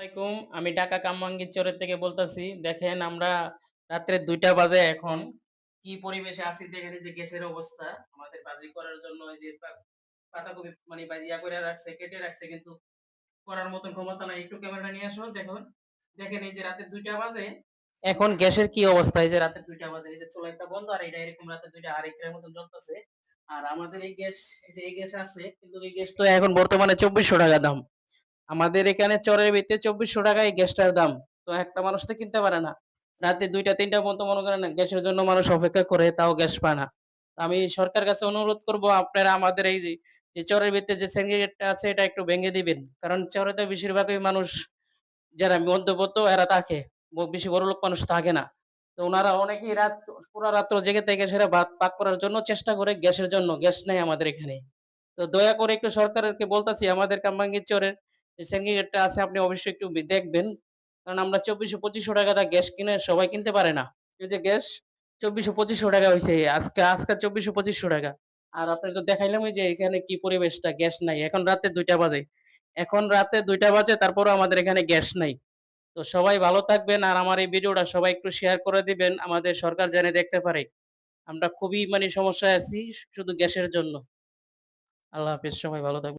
আসসালামাইকুম। আমি ঢাকা কামরাঙ্গীরচরের থেকে বলতেছি। দেখেন আমরা রাত্রে ২টা বাজে এখন। কি পরিবেশে আছি দেখেন এই যে গ্যাসের অবস্থা। আমাদের ভাজি করার জন্য এই যে পাতাকপি মানে করে রাখছে, কেটে রাখছে কিন্তু করার মতন ক্ষমতা নাই। একটু ক্যামেরাটা নিয়ে আসো দেখুন। দেখেন এই যে রাতে ২টা বাজে। এখন গ্যাসের কি অবস্থা? এই যে রাতে ২টা বাজে। এই যে চুলাটা বন্ধ আর এটা এরকম রাতে ২টা আড়াইটার মতন জ্বলতেছে। আর আমাদের এই গ্যাস এই যে এই গ্যাস আছে কিন্তু এই গ্যাস তো এখন বর্তমানে ৳২৪০০ দাম। আমাদের এখানে চরের ভিতরে ৳২৪০০ এই গ্যাসটার দাম। তো একটা মানুষ তো কিনতে পারে না। রাতে ২টা-৩টা পর্যন্ত মনে করেন গ্যাসের জন্য মানুষ অপেক্ষা করে তাও গ্যাস পায় না। আমি সরকারের কাছে অনুরোধ করব আপনারা আমাদের এই যে চরের ভিতরে যে সেন্ডিকেটটা আছে এটা একটু ভেঙে দিবেন। কারণ চরে তো বেশিরভাগই মানুষ যারা মধ্যবিত্ত এরা থাকে। বেশি বড়লোক মানুষ থাকে না। তো উনারা অনেকেই পুরা রাত্র জেগে থেকে সেটা ভাত পাক করার জন্য চেষ্টা করে গ্যাসের জন্য। গ্যাস নাই আমাদের এখানে। তো দয়া করে একটু সরকারকে বলতেছি আমাদের কামরাঙ্গীরচরের যে সিন্ডিকেটটা আছে আপনি অবশ্যই একটু দেখবেন। কারণ আমরা ৳২৪০০-৳২৫০০ দিয়ে গ্যাস কিনে সবাই কিনতে পারে না। এই যে গ্যাস ৳২৪০০-৳২৫০০ হইছে আজকে ৳২৪০০-৳২৫০০। আর আপনাকে তো দেখাইলামই যে এখানে কি পরিবেশটা গ্যাস নাই। এখন রাতে ২টা বাজে। এখন রাতে ২টা বাজে তারপরেও আমাদের এখানে গ্যাস নাই। তো সবাই ভালো থাকবেন আর আমার এই ভিডিওটা সবাই একটু শেয়ার করে দিবেন। আমাদের সরকার যেন দেখতে পারে। আমরা খুবই সমস্যায় আছি শুধু গ্যাসের জন্য। আল্লাহ হাফেজ। সবাই ভালো থাকবেন।